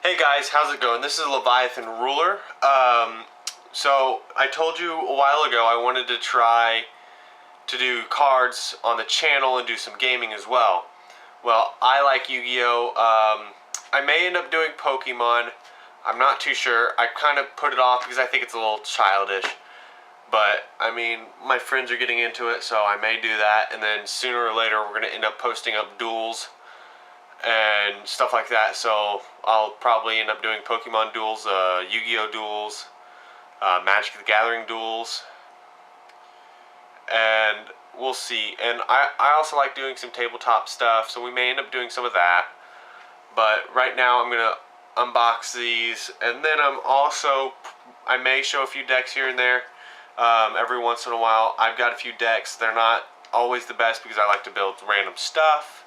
Hey guys, how's it going? This is Leviathan Ruler. So I told you a while ago I wanted to try to do cards on the channel and do some gaming as well. Well, I like Yu-Gi-Oh! I may end up doing Pokemon. I'm not too sure. I kind of put it off because I think it's a little childish. But, I mean, my friends are getting into it, so I may do that. And then sooner or later we're going to end up posting up duels and stuff like that. So I'll probably end up doing Pokemon duels, Yu-Gi-Oh! Duels, Magic the Gathering duels, and we'll see. And I also like doing some tabletop stuff, so we may end up doing some of that. But right now I'm going to unbox these, and then I may show a few decks here and there every once in a while. I've got a few decks. They're not always the best because I like to build random stuff.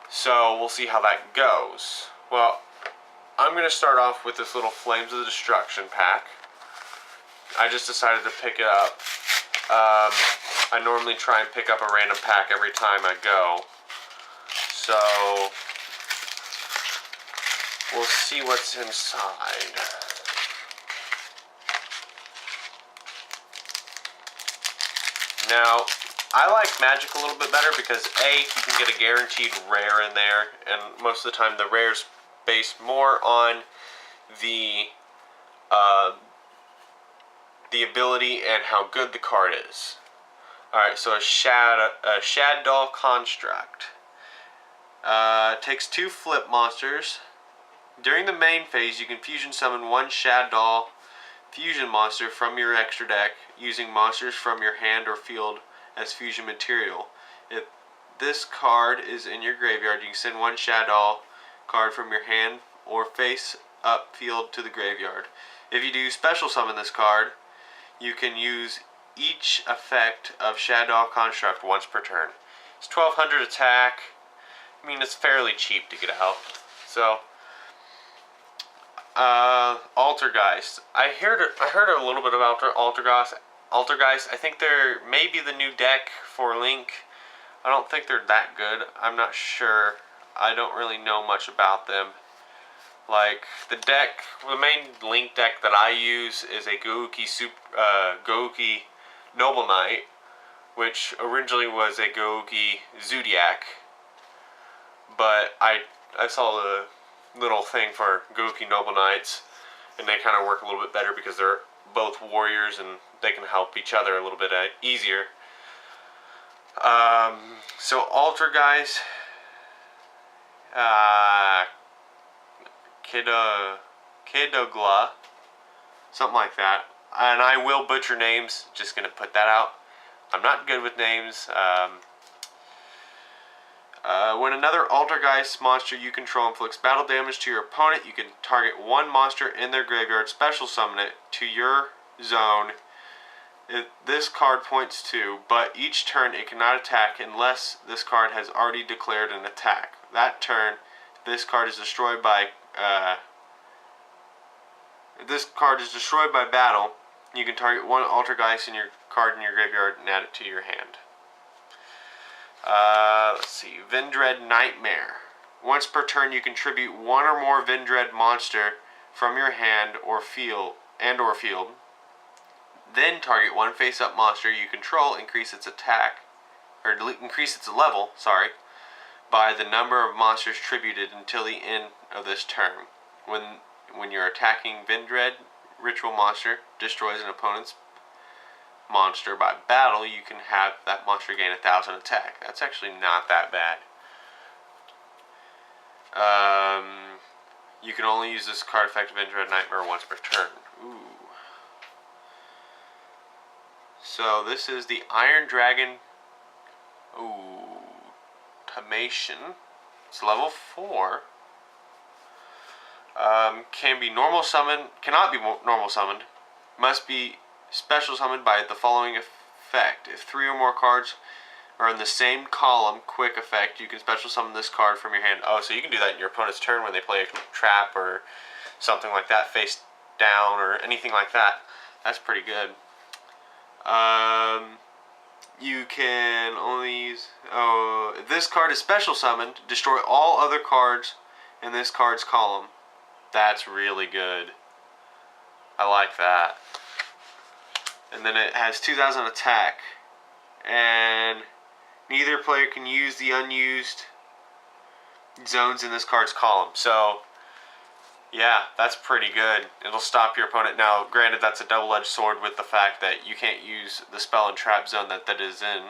So we'll see how that goes. Well, I'm going to start off with this little Flames of the Destruction pack. I just decided to pick it up. I normally try and pick up a random pack every time I go. So we'll see what's inside. Now, I like Magic a little bit better because A, you can get a guaranteed rare in there, and most of the time the rare's based more on the ability and how good the card is. Alright, so a Shadow Construct. Takes 2 flip monsters. During the main phase, you can fusion summon 1 Shadow fusion monster from your extra deck using monsters from your hand or field as fusion material. If this card is in your graveyard, you can send 1 Shadow card from your hand or face up field to the graveyard. If you do special summon this card, you can use each effect of Shadow Construct once per turn. It's 1200 attack. I mean, it's fairly cheap to get out. So Altergeist. I heard a little bit about Altergeist. I think they're maybe the new deck for Link. I don't think they're that good. I'm not sure. I don't really know much about them. Like, the main Link deck that I use is a Goouki Noble Knight, which originally was a Goouki Zodiac. But I saw the little thing for Goouki Noble Knights, and they kind of work a little bit better because they're both warriors and they can help each other a little bit easier. So Altergeist, Kidogla, something like that. And I will butcher names, just going to put that out. I'm not good with names. When another Altergeist monster you control inflicts battle damage to your opponent, you can target 1 monster in their graveyard, special summon it to your zone. This card points to, but each turn it cannot attack unless this card has already declared an attack. That turn, this card is destroyed by battle. You can target 1 Altergeist in your card in your graveyard and add it to your hand. Let's see, Vendread Nightmare. Once per turn, you contribute 1 or more Vendread monster from your hand or field. Then target 1 face-up monster you control, increase its level, by the number of monsters tributed until the end of this turn. When you're attacking, Vendread Ritual monster destroys an opponent's monster by battle, you can have that monster gain 1000 attack. That's actually not that bad. You can only use this card effect of Vendread Nightmare once per turn. Ooh. So this is the Iron Dragon. Ooh, Tamation. It's level 4. Cannot be normal summoned. Must be special summoned by the following effect. If 3 or more cards are in the same column, quick effect, you can special summon this card from your hand. Oh, so you can do that in your opponent's turn when they play a trap or something like that, face down or anything like that. That's pretty good. You can only use... if this card is special summoned, destroy all other cards in this card's column. That's really good. I like that. And then it has 2,000 attack. And neither player can use the unused zones in this card's column. So, yeah, that's pretty good. It'll stop your opponent. Now, granted, that's a double-edged sword with the fact that you can't use the spell and trap zone that is in.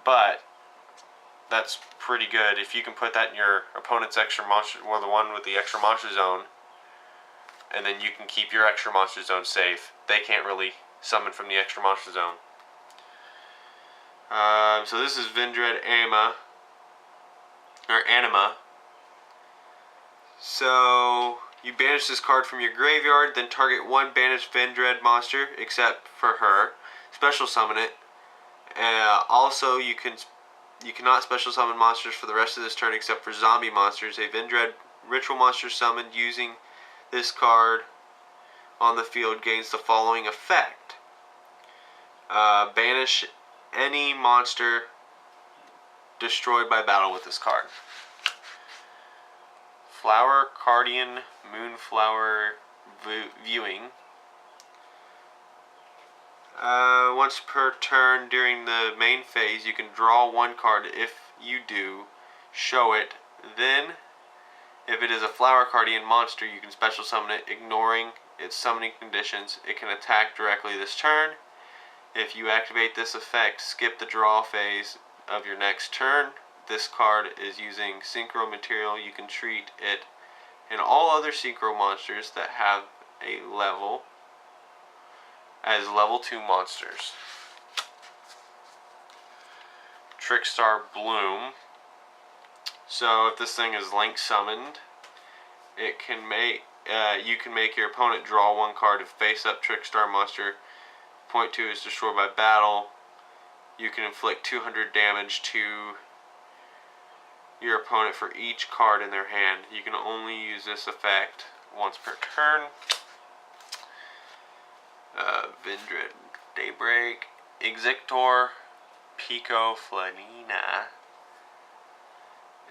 But that's pretty good. If you can put that in your opponent's extra monster, or the one with the extra monster zone, and then you can keep your extra monster zone safe. They can't really summon from the extra monster zone. So this is Vendread Anima. So you banish this card from your graveyard, then target one banished Vendread monster, except for her. Special summon it. Also, you cannot special summon monsters for the rest of this turn except for zombie monsters. A Vendread ritual monster summoned using this card on the field gains the following effect. Banish any monster destroyed by battle with this card. Flower Guardian Moonflower Viewing. Once per turn during the main phase, you can draw one card. If you do, show it. Then, if it is a Flower Guardian monster, you can special summon it, ignoring its summoning conditions. It can attack directly this turn. If you activate this effect, skip the draw phase of your next turn. This card is using Synchro material. You can treat it and all other Synchro monsters that have a level as level 2 monsters. Trickstar Bloom. So if this thing is link summoned, it can make you can make your opponent draw one card. If face-up Trickstar monster point 2 is destroyed by battle, you can inflict 200 damage to your opponent for each card in their hand. You can only use this effect once per turn. Vendread Daybreak, Exector, Pico Flanina.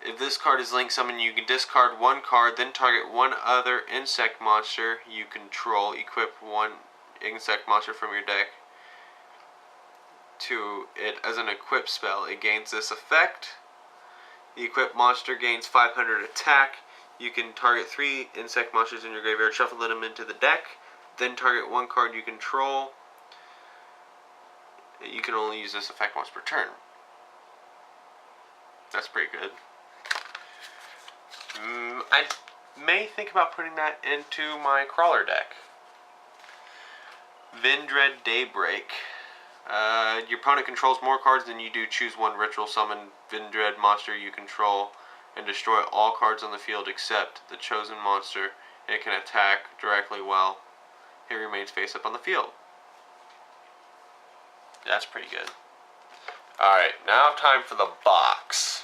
If this card is link summoned, you can discard one card, then target one other insect monster you control. Equip one insect monster from your deck to it as an equip spell. It gains this effect. The equipped monster gains 500 attack. You can target 3 insect monsters in your graveyard, shuffle them into the deck, then target one card you control. You can only use this effect once per turn. That's pretty good. I may think about putting that into my crawler deck. Vendread Daybreak. Your opponent controls more cards than you do. Choose one ritual summon Vendread monster you control and destroy all cards on the field except the chosen monster. It can attack directly while it remains face up on the field. That's pretty good. Alright, now time for the box.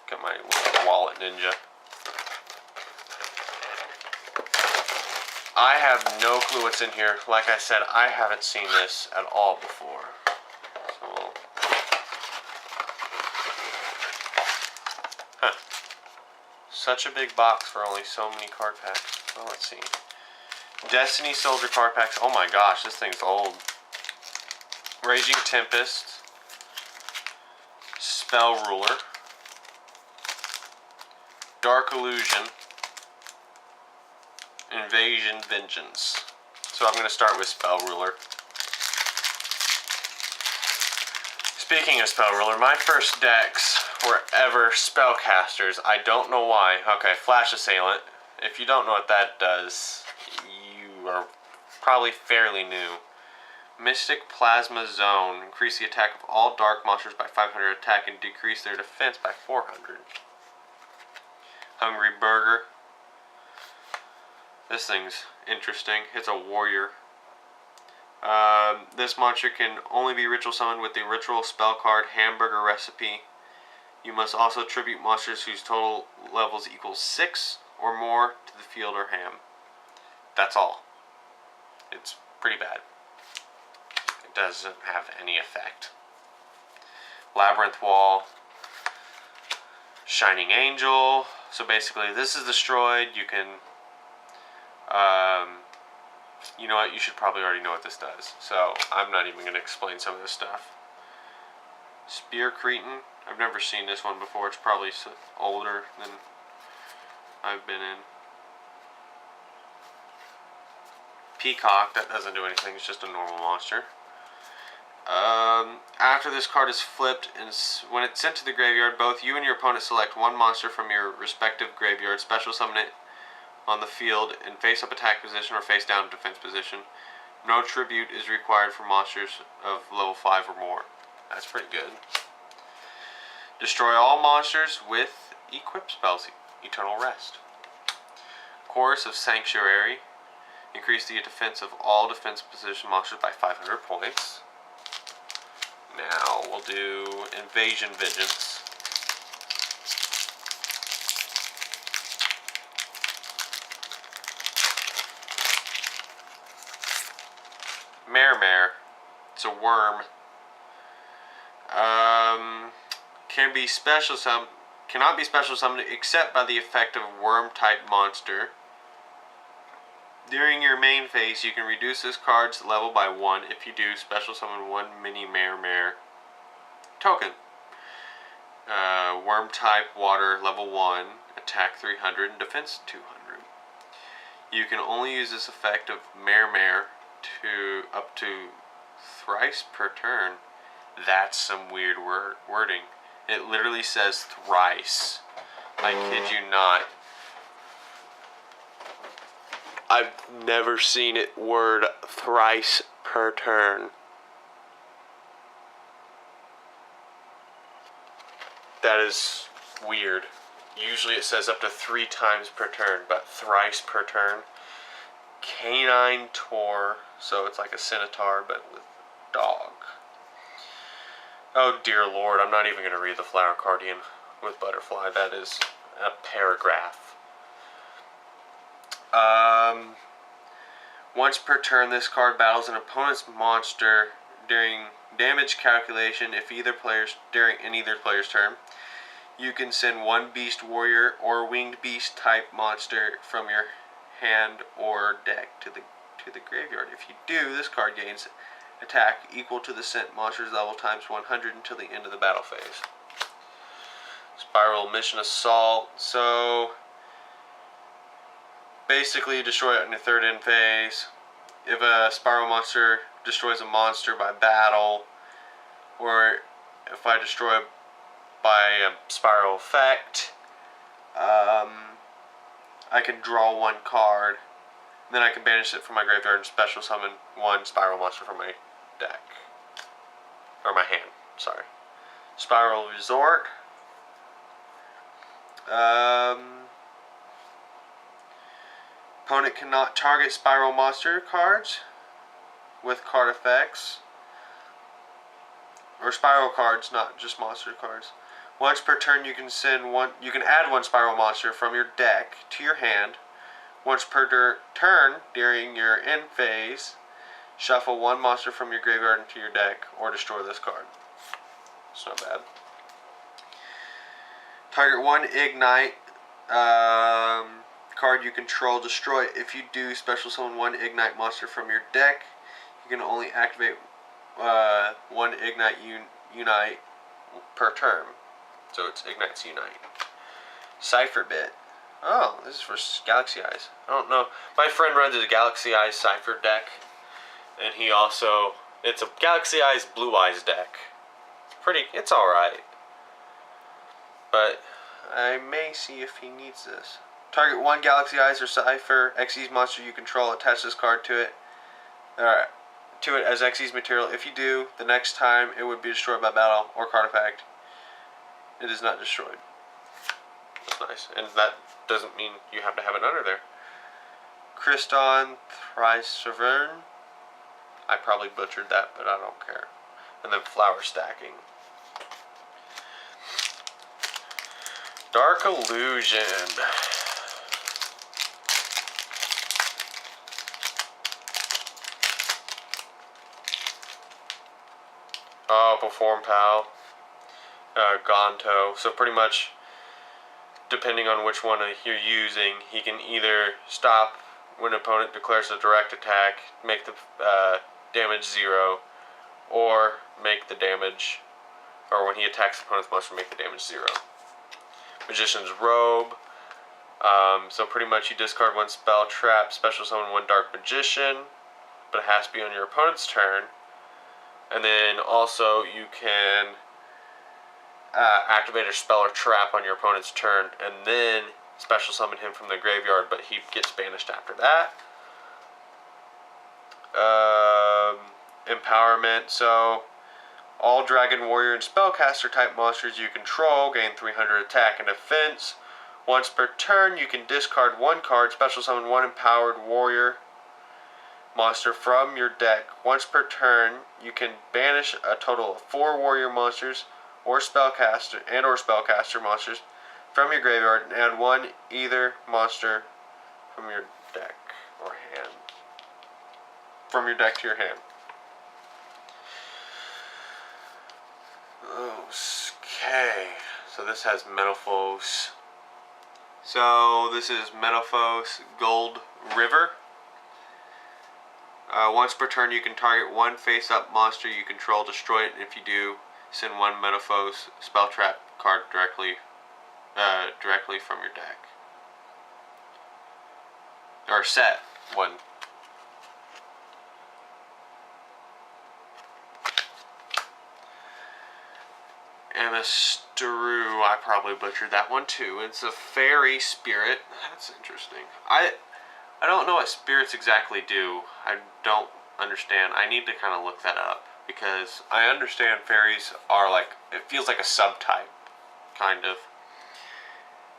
Got my wallet ninja. I have no clue what's in here. Like I said, I haven't seen this at all before. So, such a big box for only so many card packs. Well, let's see. Destiny Soldier card packs. Oh my gosh, this thing's old. Raging Tempest. Spell Ruler. Dark Illusion. Invasion Vengeance. So I'm going to start with Spell Ruler. Speaking of Spell Ruler, my first decks were ever Spellcasters. I don't know why. Okay, Flash Assailant. If you don't know what that does, you are probably fairly new. Mystic Plasma Zone. Increase the attack of all dark monsters by 500 attack and decrease their defense by 400. Hungry Burger. This thing's interesting. It's a warrior. This monster can only be ritual summoned with the ritual spell card Hamburger Recipe. You must also tribute monsters whose total levels equal 6 or more to the field or hand. That's all. It's pretty bad. It doesn't have any effect. Labyrinth Wall. Shining Angel. So basically, this is destroyed. You can, you know what? You should probably already know what this does. So I'm not even going to explain some of this stuff. Spear Cretin. I've never seen this one before. It's probably older than I've been in. Peacock. That doesn't do anything. It's just a normal monster. After this card is flipped, and when it's sent to the graveyard, both you and your opponent select one monster from your respective graveyard, special summon it on the field in face-up attack position or face-down defense position. No tribute is required for monsters of level 5 or more. That's pretty good. Destroy all monsters with equip spells, Eternal Rest. Chorus of Sanctuary. Increase the defense of all defense position monsters by 500 points. Now we'll do Invasion Vengeance. Mare. It's a worm. Can be special cannot be special summoned except by the effect of a worm type monster. During your main phase, you can reduce this card's level by 1. If you do, special summon one mini Mare token. Worm type water, level 1, attack 300 and defense 200. You can only use this effect of Mare to up to thrice per turn. That's some weird wording. It literally says thrice. I kid you not. I've never seen it word thrice per turn. That is weird. Usually it says up to 3 times per turn, but thrice per turn. Canine Tor, so it's like a Centaur, but with dog. Oh dear lord, I'm not even going to read the Flower Guardian with Butterfly. That is a paragraph. Once per turn, this card battles an opponent's monster during damage calculation. If either player's turn, you can send one Beast Warrior or Winged Beast type monster from your hand or deck to the graveyard. If you do, this card gains attack equal to the sent monster's level times 100 until the end of the battle phase. Spiral Mission Assault. So basically, destroy it in your third end phase. If a Spiral monster destroys a monster by battle, or if I destroy it by a Spiral effect, I can draw one card. Then I can banish it from my graveyard and special summon one Spiral monster from my deck. Or my hand, sorry. Spiral Resort. Opponent cannot target Spiral monster cards with card effects. Or Spiral cards, not just monster cards. Once per turn, you can add one Spiral monster from your deck to your hand. Once per turn during your end phase, shuffle one monster from your graveyard into your deck or destroy this card. It's not bad. Target one Ignite card you control, destroy it. If you do, special summon one Ignite monster from your deck. You can only activate one Ignite Unite per turn. So it's Ignite's Unite. Cypher Bit. Oh, this is for Galaxy Eyes. I don't know. My friend runs a Galaxy Eyes Cypher deck. And he also... It's a Galaxy Eyes Blue Eyes deck. It's alright. But I may see if he needs this. Target one Galaxy Eyes or Cypher Xyz monster you control. Attach this card to it. To it as Xyz material. If you do, the next time it would be destroyed by battle or card effect. It is not destroyed. That's nice. And that doesn't mean you have to have it under there. Kriston Thryssevern. I probably butchered that, but I don't care. And then Flower Stacking. Dark Illusion. Oh, Perform Pal. Gonto. So pretty much depending on which one you're using, he can either stop when an opponent declares a direct attack, make the damage 0, or make the damage, or when he attacks the opponent's monster, make the damage 0. Magician's Robe. So pretty much you discard one spell trap, special summon one Dark Magician, but it has to be on your opponent's turn. And then also you can activate a spell or trap on your opponent's turn, and then special summon him from the graveyard, but he gets banished after that. Empowerment. So all Dragon Warrior and Spellcaster type monsters you control gain 300 attack and defense. Once per turn, you can discard one card, special summon one Empowered Warrior monster from your deck. Once per turn, you can banish a total of 4 Warrior monsters or Spellcaster monsters from your graveyard, and add one either monster from your deck or hand. From your deck to your hand. Okay, so this has Metalphos. So this is Metalphos Gold River. Once per turn, you can target one face-up monster you control, destroy it, and if you do, send one Metalphos spell trap card directly from your deck. Or set one. Amisteru, I probably butchered that one too. It's a fairy spirit. That's interesting. I don't know what spirits exactly do. I don't understand. I need to kind of look that up, because I understand fairies are like, it feels like a subtype, kind of.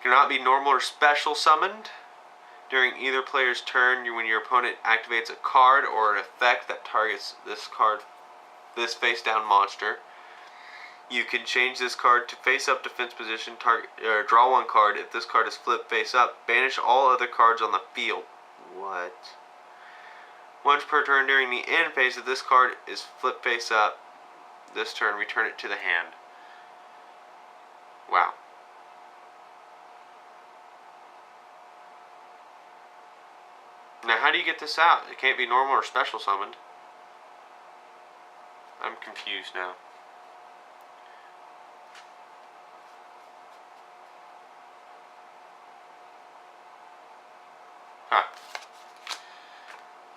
Cannot be normal or special summoned. During either player's turn, when your opponent activates a card or an effect that targets this face-down monster, you can change this card to face-up defense position, draw one card. If this card is flipped face-up, banish all other cards on the field. What? Once per turn during the end phase, if this card is flipped face-up, this turn, return it to the hand. Wow. Now, how do you get this out? It can't be normal or special summoned. I'm confused now. Huh.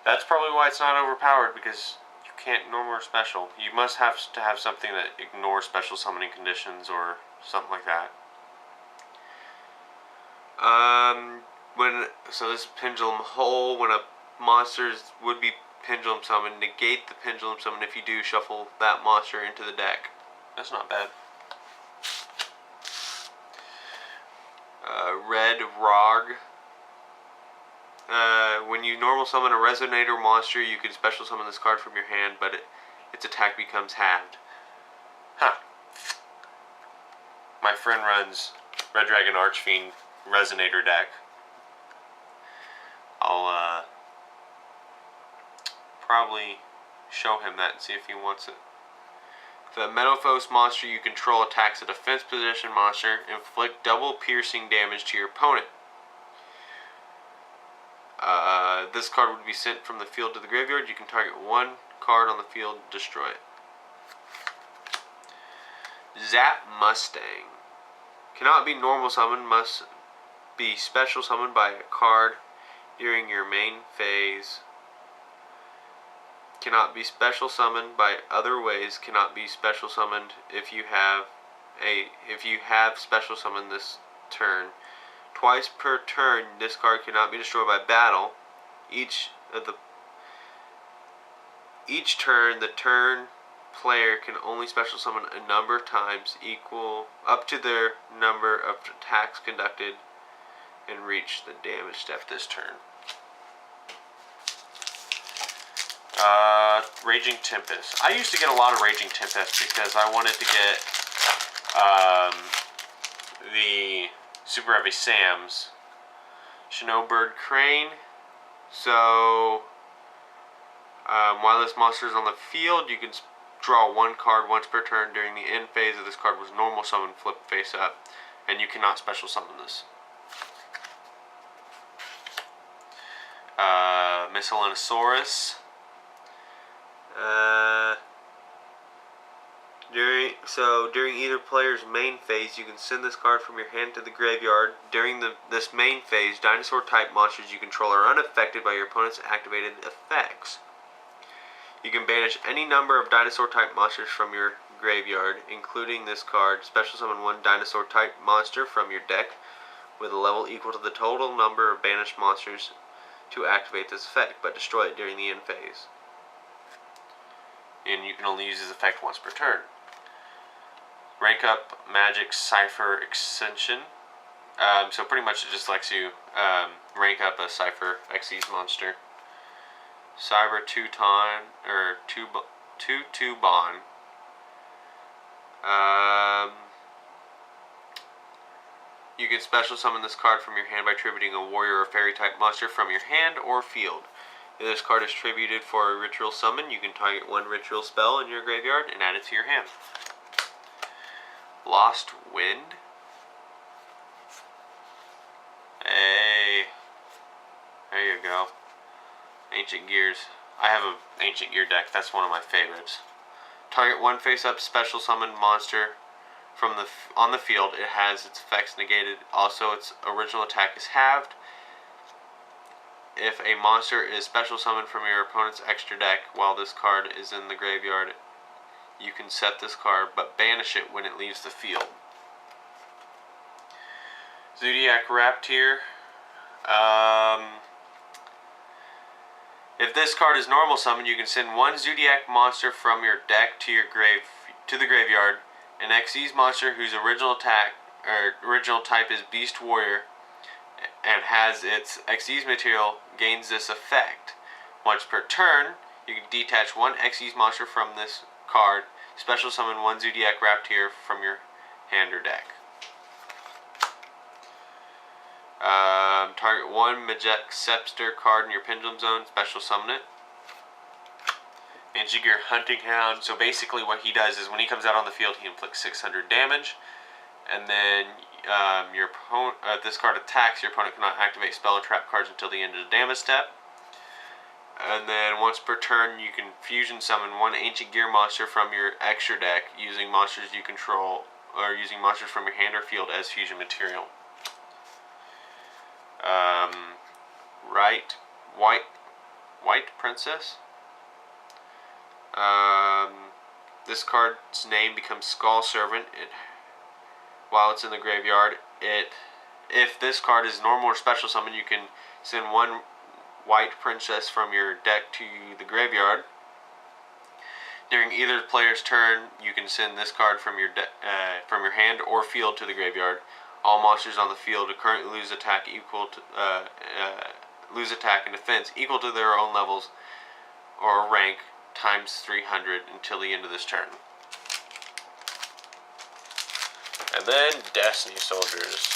That's probably why it's not overpowered, because you can't normal or special. You must have to have something that ignores special summoning conditions or something like that. So this is Pendulum Hole. When a monster would be pendulum summoned, negate the pendulum summon. If you do, shuffle that monster into the deck. That's not bad. Red Rog. When you normal summon a Resonator monster, you can special summon this card from your hand, but its attack becomes halved. Huh. My friend runs Red Dragon Archfiend Resonator deck. I'll probably show him that and see if he wants it. If a Metalphos monster you control attacks a defense position monster, inflict double piercing damage to your opponent. This card would be sent from the field to the graveyard. You can target one card on the field, destroy it. Zap Mustang. Cannot be normal summoned, must be special summoned by a card during your main phase. Cannot be special summoned by other ways. Cannot be special summoned if you have special summoned this turn. Twice per turn, this card cannot be destroyed by battle. Each turn, the turn player can only special summon a number of times equal up to their number of attacks conducted and reach the damage step this turn. Raging Tempest. I used to get a lot of Raging Tempest because I wanted to get the Super Heavy Sams. Snowbird Crane. So, while this monster is on the field, you can draw one card once per turn. During the end phase of this card was normal summon, flip face up, and you cannot special summon this. Miscellaneosaurus. During either player's main phase, you can send this card from your hand to the graveyard. During this main phase, dinosaur-type monsters you control are unaffected by your opponent's activated effects. You can banish any number of dinosaur-type monsters from your graveyard, including this card. Special summon one dinosaur-type monster from your deck with a level equal to the total number of banished monsters to activate this effect, but destroy it during the end phase. And you can only use this effect once per turn. Rank up Magic Cypher Extension. So pretty much it just lets you rank up a Cypher Xyz monster. Cyber 2-Bond. You can special summon this card from your hand by tributing a warrior or fairy type monster from your hand or field. If this card is tributed for a ritual summon, you can target one ritual spell in your graveyard and add it to your hand. Lost Wind. Hey, there you go. Ancient Gears. I have an Ancient Gear deck. That's one of my favorites. Target one face-up special summon monster from on the field. It has its effects negated. Also, its original attack is halved. If a monster is special summoned from your opponent's extra deck while this card is in the graveyard, you can set this card, but banish it when it leaves the field. Zoodiac Raptor. If this card is normal summon, you can send one Zoodiac monster from your deck to the graveyard. An Xyz monster whose original type is Beast Warrior and has its Xyz material gains this effect. Once per turn, you can detach one Xyz monster from this card, special summon one Zoodiac Raptor from your hand or deck. Target one Majeceptor card in your Pendulum Zone, special summon it. Ancient Gear Hunting Hound. So basically what he does is when he comes out on the field, he inflicts 600 damage. And then your opponent, this card attacks, your opponent cannot activate spell or trap cards until the end of the damage step. And then once per turn, you can fusion summon one Ancient Gear monster from your extra deck using monsters you control, or using monsters from your hand or field as fusion material. White Princess. This card's name becomes Skull Servant. While it's in the graveyard, if this card is normal or special summon, you can send one White Princess from your deck to the graveyard. During either player's turn, you can send this card from your hand or field to the graveyard. All monsters on the field currently lose attack and defense equal to their own levels or rank times 300 until the end of this turn. And then Destiny Soldiers.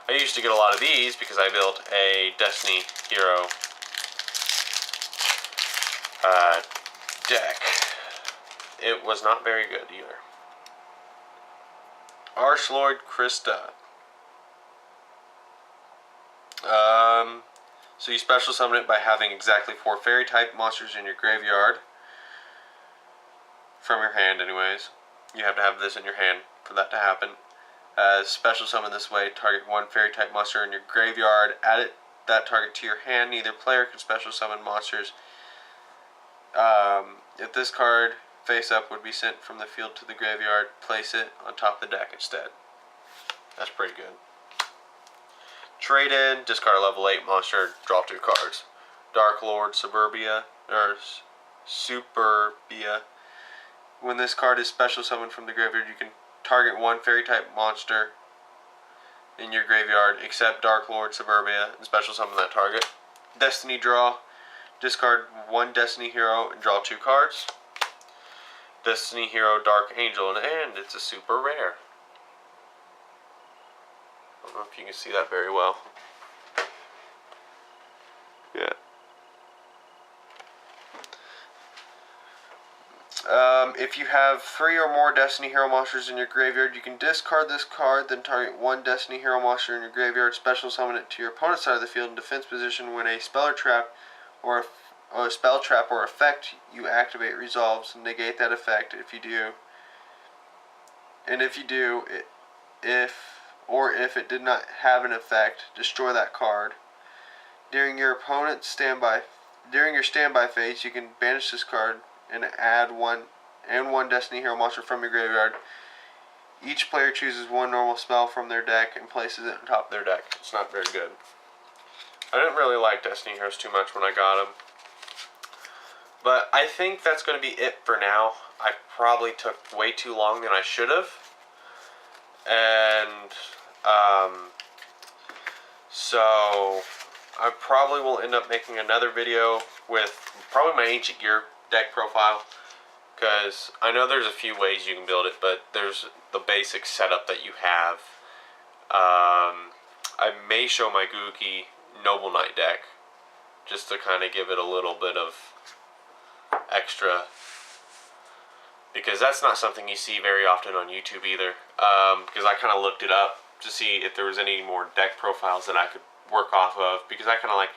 I used to get a lot of these because I built a Destiny Hero deck. It was not very good either. Archlord Krista. So you special summon it by having exactly 4 fairy type monsters in your graveyard. From your hand anyways. You have to have this in your hand for that to happen. Special summon this way, target one fairy type monster in your graveyard, add that target to your hand. Neither player can special summon monsters. If this card face up would be sent from the field to the graveyard, place it on top of the deck instead. That's pretty good. Trade in, discard a level 8 monster, draw 2 cards. Dark Lord Superbia. When this card is special summoned from the graveyard, you can target one fairy type monster in your graveyard except Dark Lord Suburbia and special summon that target. Destiny Draw. Discard one Destiny Hero and draw 2 cards. Destiny Hero Dark Angel, and it's a super rare. I don't know if you can see that very well. Yeah. If you have 3 or more Destiny Hero monsters in your graveyard, you can discard this card, then target 1 Destiny Hero monster in your graveyard, special summon it to your opponent's side of the field in defense position. When a spell or trap or effect you activate resolves, negate that effect. If you do, if it did not have an effect, destroy that card. During your standby phase, you can banish this card and add one Destiny Hero monster from your graveyard. Each player chooses 1 normal spell from their deck and places it on top of their deck. It's not very good. I didn't really like Destiny Heroes too much when I got them. But I think that's going to be it for now. I probably took way too long than I should have. And, so I probably will end up making another video with probably my Ancient Gear deck profile. Because I know there's a few ways you can build it, but there's the basic setup that you have. I may show my Gookie Noble Knight deck, just to kind of give it a little bit of extra, because that's not something you see very often on YouTube either. Because I kind of looked it up to see if there was any more deck profiles that I could work off of, because I kind of like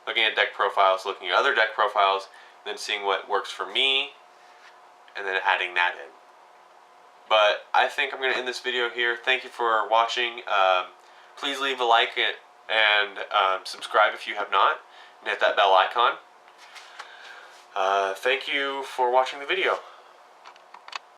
looking at deck profiles, looking at other deck profiles, then seeing what works for me, and then adding that in. But I think I'm going to end this video here. Thank you for watching. Please leave a like and subscribe if you have not, and hit that bell icon. Thank you for watching the video.